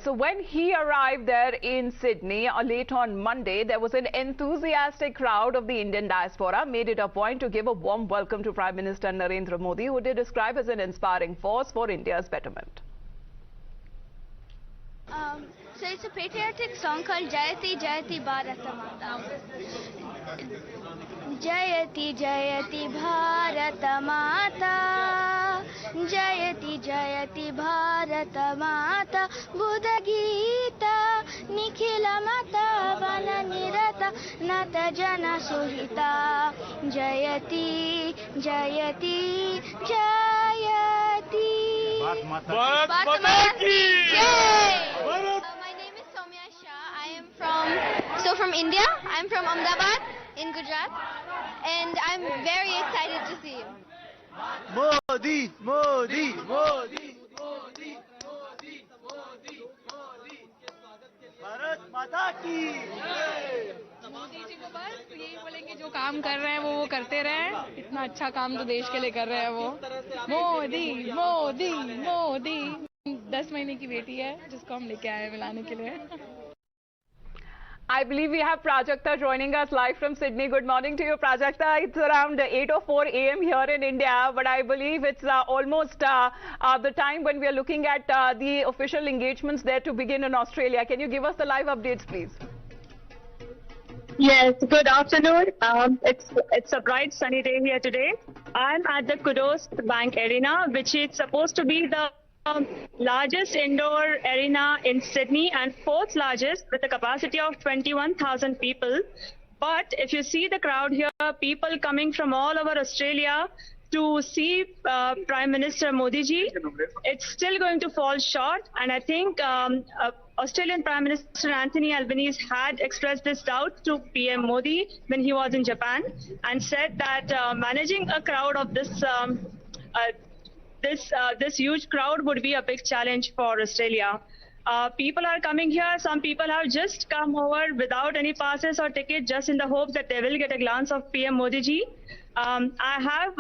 So when he arrived there in Sydney late on Monday, there was an enthusiastic crowd of the Indian diaspora made it a point to give a warm welcome to Prime Minister Narendra Modi, who they describe as an inspiring force for India's betterment. So it's a patriotic song called Jayati Jayati Bharata Mata. Jayati Jayati Bharata Mata, Jayati Jayati Bharata Mata, Buddha Gita, Nikhila Mata, Vana Nirata, Nata Jana Suhita, Jayati Jayati Jayati. Bharat Mata ki! From India. I'm from Ahmedabad in Gujarat, and I'm very excited to see you. Modi, Modi, Modi, Modi, Modi, Modi, Modi. Bharat Mata ki! Modi ji को बस यही बोलेंगे जो काम कर रहे हैं वो करते रहें. इतना अच्छा काम तो देश के लिए कर रहे हैं वो. मोदी मोदी मोदी 10 महीने की बेटी है जिसको हम लेके आए हैं मिलाने के लिए. I believe we have Prajakta joining us live from Sydney. Good morning to you, Prajakta. It's around 8:04 a.m. here in India, but I believe it's almost the time when we are looking at the official engagements there to begin in Australia. Can you give us the live updates, please? Yes, good afternoon. It's a bright sunny day here today. I'm at the Kudos Bank Arena, which is supposed to be the largest indoor arena in Sydney and fourth largest with a capacity of 21,000 people. But if you see the crowd here, people coming from all over Australia to see Prime Minister Modi ji, it's still going to fall short. And I think Australian Prime Minister Anthony Albanese had expressed this doubt to PM Modi when he was in Japan and said that managing a crowd of this huge crowd would be a big challenge for Australia. People are coming here. Some people have just come over without any passes or ticket, just in the hopes that they will get a glance of PM Modi ji. I have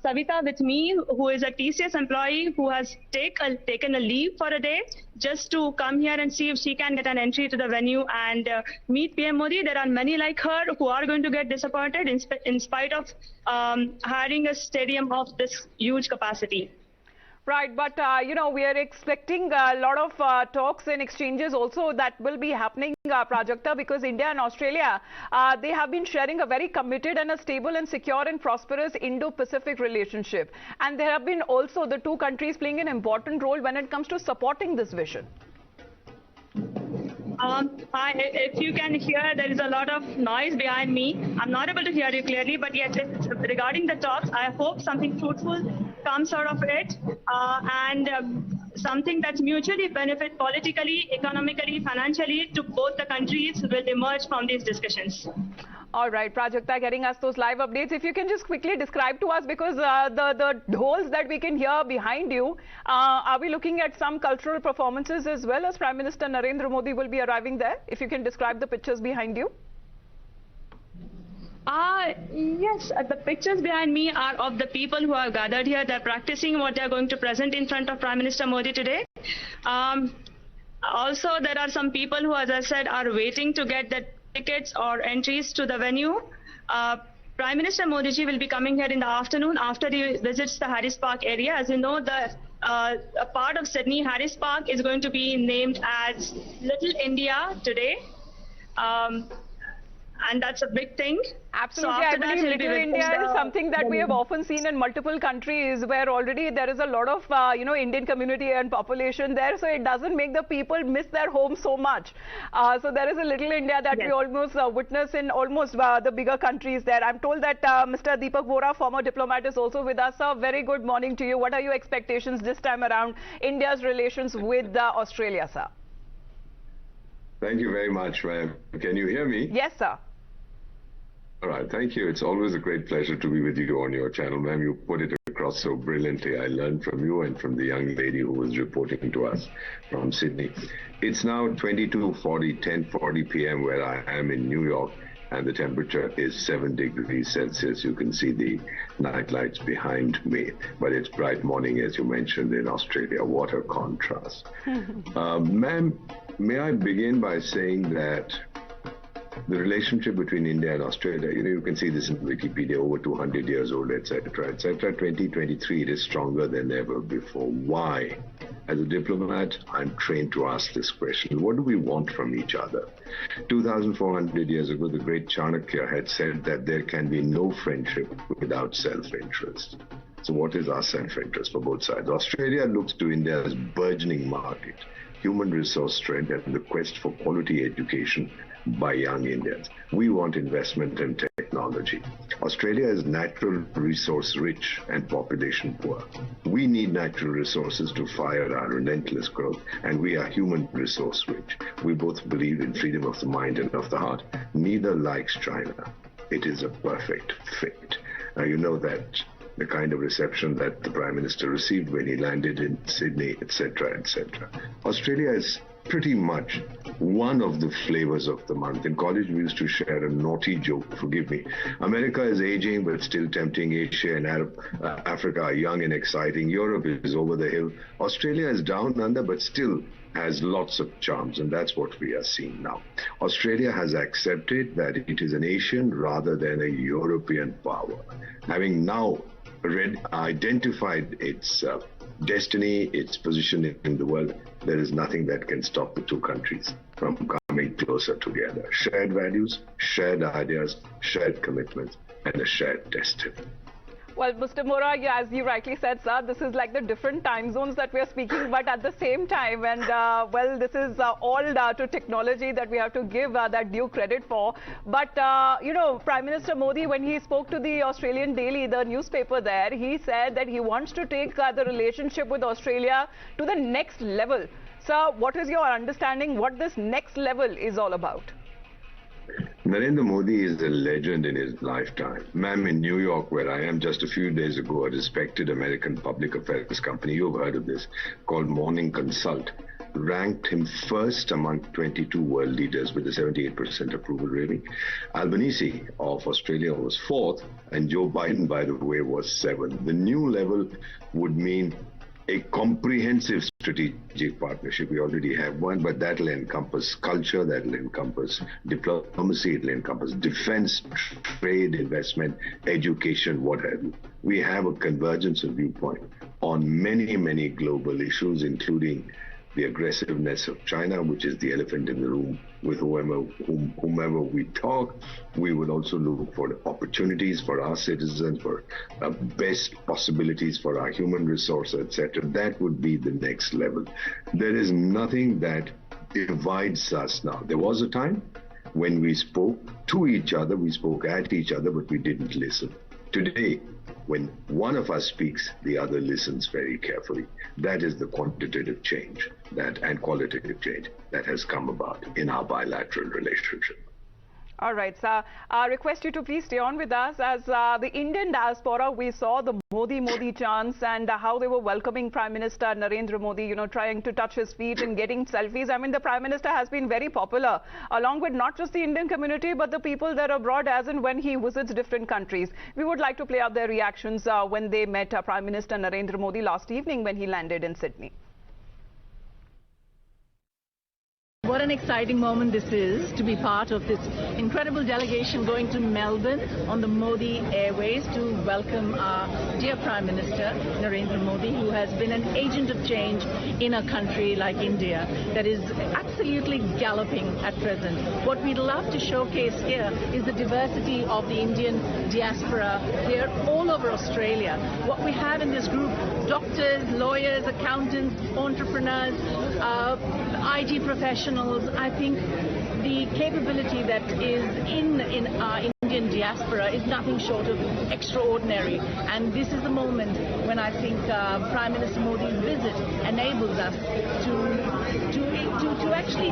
Savita with me, who is a TCS employee who has taken a leave for a day just to come here and see if she can get an entry to the venue and meet PM Modi. There are many like her who are going to get disappointed in spite of hiring a stadium of this huge capacity. Right, but you know, we are expecting a lot of talks and exchanges also that will be happening, Prajakta, because India and Australia, they have been sharing a very committed and a stable and secure and prosperous Indo-Pacific relationship. And there have been also the two countries playing an important role when it comes to supporting this vision. If you can hear, there is a lot of noise behind me. I'm not able to hear you clearly, but yet regarding the talks, I hope something fruitful comes out of it and something that's mutually benefit politically, economically, financially to both the countries will emerge from these discussions. All right, Prajakta, getting us those live updates. If you can just quickly describe to us, because the dhols that we can hear behind you, are we looking at some cultural performances as well as Prime Minister Narendra Modi will be arriving there? If you can describe the pictures behind you. Yes, the pictures behind me are of the people who are gathered here. They're practicing what they're going to present in front of Prime Minister Modi today. Also, there are some people who, as I said, are waiting to get the tickets or entries to the venue. Prime Minister Modi ji will be coming here in the afternoon after he visits the Harris Park area. As you know, a part of Sydney, Harris Park, is going to be named as Little India today. And that's a big thing. Absolutely. So I believe Little India is something that we have often seen in multiple countries where already there is a lot of, you know, Indian community and population there. So it doesn't make the people miss their home so much. So there is a Little India that we almost witness in almost the bigger countries there. I'm told that Mr. Deepak Vora, former diplomat, is also with us. Sir, very good morning to you. What are your expectations this time around India's relations with Australia, sir? Thank you very much, ma'am. Can you hear me? Yes, sir. All right, thank you. It's always a great pleasure to be with you on your channel, ma'am. You put it across so brilliantly. I learned from you and from the young lady who was reporting to us from Sydney. It's now 10:40 p.m. where I am in New York, and the temperature is 7 degrees Celsius. You can see the night lights behind me, but it's bright morning, as you mentioned, in Australia. What a contrast. Ma'am, may I begin by saying that the relationship between India and Australia, you can see this in Wikipedia, over 200 years old, etc., etc. 2023, it is stronger than ever before. Why? As a diplomat, I'm trained to ask this question. What do we want from each other? 2,400 years ago, the great Chanakya had said that there can be no friendship without self-interest. So what is our self-interest for both sides? Australia looks to India's burgeoning market, human resource strength, and the quest for quality education by young Indians. We want investment and technology. Australia is natural resource rich and population poor. We need natural resources to fire our relentless growth, and we are human resource rich. We both believe in freedom of the mind and of the heart. Neither likes China. It is a perfect fit. Now, you know that the kind of reception that the Prime Minister received when he landed in Sydney, etc., etc. Australia is pretty much one of the flavors of the month. In college, we used to share a naughty joke, forgive me. America is aging but still tempting. Asia and Africa are young and exciting. Europe is over the hill. Australia is down under but still has lots of charms, and that's what we are seeing now. Australia has accepted that it is an Asian rather than a European power. Having now identified its destiny, its position in the world, there is nothing that can stop the two countries from coming closer together. Shared values, shared ideas, shared commitments, and a shared destiny. Well, Mr. Mora, yeah, as you rightly said, sir, this is like the different time zones that we are speaking, but at the same time, and well, this is all to technology that we have to give that due credit for. But, you know, Prime Minister Modi, when he spoke to the Australian Daily, the newspaper there, he said that he wants to take the relationship with Australia to the next level. Sir, what is your understanding what this next level is all about? Narendra Modi is a legend in his lifetime. Ma'am, in New York, where I am, just a few days ago, a respected American public affairs company, you've heard of this, called Morning Consult, ranked him first among 22 world leaders with a 78% approval rating. Albanese of Australia was fourth, and Joe Biden, by the way, was seventh. The new level would mean a comprehensive strategic partnership. We already have one, but that will encompass culture, that will encompass diplomacy, it will encompass defense, trade, investment, education, what have you. We have a convergence of viewpoint on many, many global issues, including the aggressiveness of China, which is the elephant in the room with whomever we talk. We would also look for opportunities for our citizens, for best possibilities for our human resources, etc. That would be the next level. There is nothing that divides us now. There was a time when we spoke to each other, we spoke at each other, but we didn't listen. Today, when one of us speaks, the other listens very carefully. That is the quantitative change and qualitative change that has come about in our bilateral relationship. All right, sir. I request you to please stay on with us. As the Indian diaspora, we saw the Modi chants and how they were welcoming Prime Minister Narendra Modi, you know, trying to touch his feet and getting selfies. I mean, the Prime Minister has been very popular, along with not just the Indian community, but the people that are abroad, as and when he visits different countries. We would like to play out their reactions when they met Prime Minister Narendra Modi last evening when he landed in Sydney. What an exciting moment this is to be part of this incredible delegation going to Melbourne on the Modi Airways to welcome our dear Prime Minister Narendra Modi, who has been an agent of change in a country like India that is absolutely galloping at present. What we'd love to showcase here is the diversity of the Indian diaspora here all over Australia. What we have in this group, doctors, lawyers, accountants, entrepreneurs, IT professionals. I think the capability that is in our Indian diaspora is nothing short of extraordinary. And this is the moment when I think Prime Minister Modi's visit enables us to actually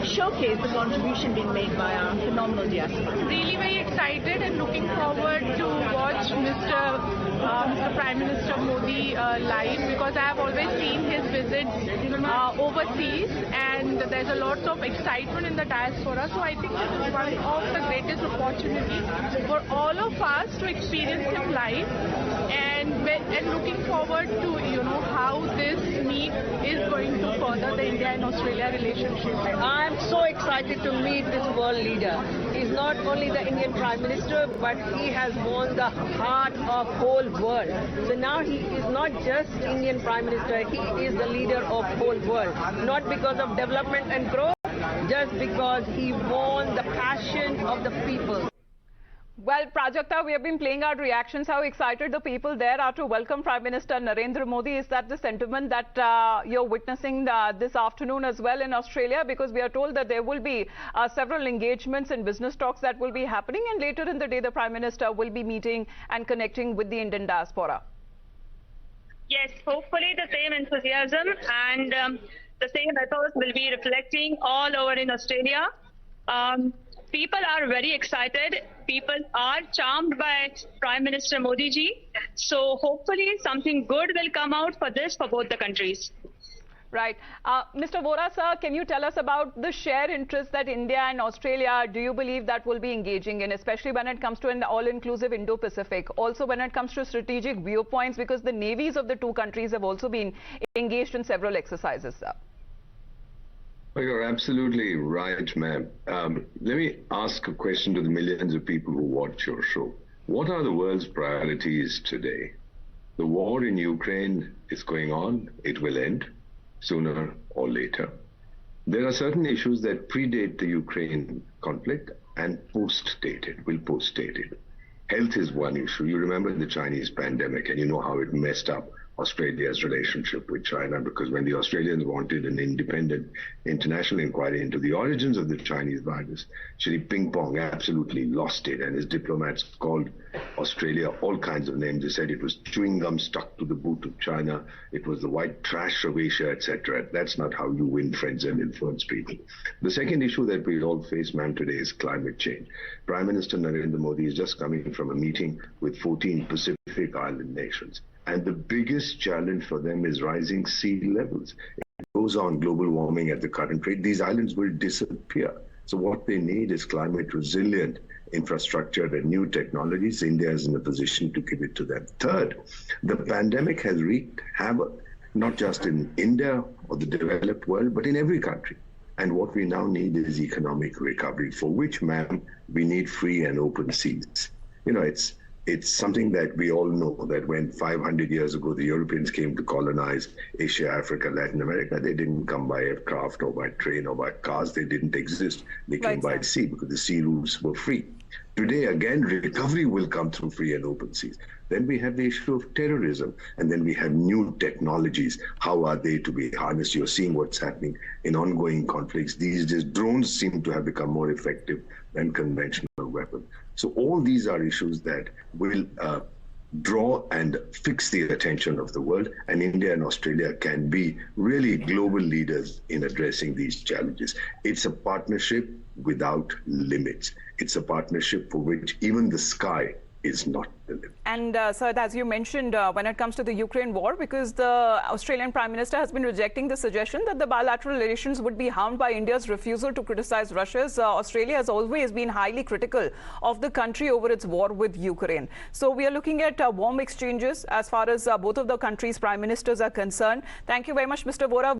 showcase the contribution being made by our phenomenal diaspora. Really very excited and looking forward to watch Mr. Mr. Prime Minister Modi live, because I have always seen his visits overseas, and there's a lot of excitement in the diaspora. So I think this is one of the greatest opportunities for all of us to experience him live, and looking forward to how this meet is going to further the India and Australia relationship. I'm so excited to meet this world leader. He's not only the Indian Prime Minister, but he has won the heart of whole world. So now he is not just Indian Prime Minister, he is the leader of whole world. Not because of development and growth, just because he won the passion of the people. Well, Prajakta, we have been playing our reactions, how excited the people there are to welcome Prime Minister Narendra Modi. Is that the sentiment that you're witnessing this afternoon as well in Australia? Because we are told that there will be several engagements and business talks that will be happening, and later in the day the Prime Minister will be meeting and connecting with the Indian diaspora. Yes, hopefully the same enthusiasm and the same ethos will be reflecting all over in Australia. People are very excited. People are charmed by Prime Minister Modi ji. So hopefully something good will come out for this for both the countries. Right. Mr. Vora, sir, can you tell us about the shared interest that India and Australia, do you believe that will be engaging in, especially when it comes to an all-inclusive Indo-Pacific? Also when it comes to strategic viewpoints, because the navies of the two countries have also been engaged in several exercises, sir. Well, you're absolutely right, ma'am. Let me ask a question to the millions of people who watch your show. What are the world's priorities today? The war in Ukraine is going on. It will end sooner or later. There are certain issues that predate the Ukraine conflict and post-date it. Health is one issue. You remember the Chinese pandemic, and you know how it messed up Australia's relationship with China, because when the Australians wanted an independent international inquiry into the origins of the Chinese virus, Xi Jinping absolutely lost it, and his diplomats called Australia all kinds of names. They said it was chewing gum stuck to the boot of China, it was the white trash of Asia, etc. That's not how you win friends and influence people. The second issue that we all face, ma'am, today is climate change. Prime Minister Narendra Modi is just coming from a meeting with 14 Pacific Island nations. And the biggest challenge for them is rising sea levels. If it goes on global warming at the current rate, these islands will disappear. So what they need is climate resilient infrastructure and new technologies. India is in a position to give it to them. Third, the pandemic has wreaked havoc, not just in India or the developed world, but in every country. And what we now need is economic recovery, for which, ma'am, we need free and open seas. You know, it's something that we all know, that when 500 years ago the Europeans came to colonize Asia, Africa, Latin America, they didn't come by aircraft or by train or by cars. They didn't exist. They came by sea because the sea routes were free. Today, again, recovery will come through free and open seas. Then we have the issue of terrorism, and then we have new technologies. How are they to be harnessed? You're seeing what's happening in ongoing conflicts. These days, drones seem to have become more effective than conventional weapons. So all these are issues that will draw and fix the attention of the world, and India and Australia can be really global leaders in addressing these challenges. It's a partnership without limits. It's a partnership for which even the sky is not the limit. And sir, as you mentioned, when it comes to the Ukraine war, because the Australian Prime Minister has been rejecting the suggestion that the bilateral relations would be harmed by India's refusal to criticize Russia's. Australia has always been highly critical of the country over its war with Ukraine. So we are looking at warm exchanges as far as both of the countries' prime ministers are concerned. Thank you very much, Mr. Vora.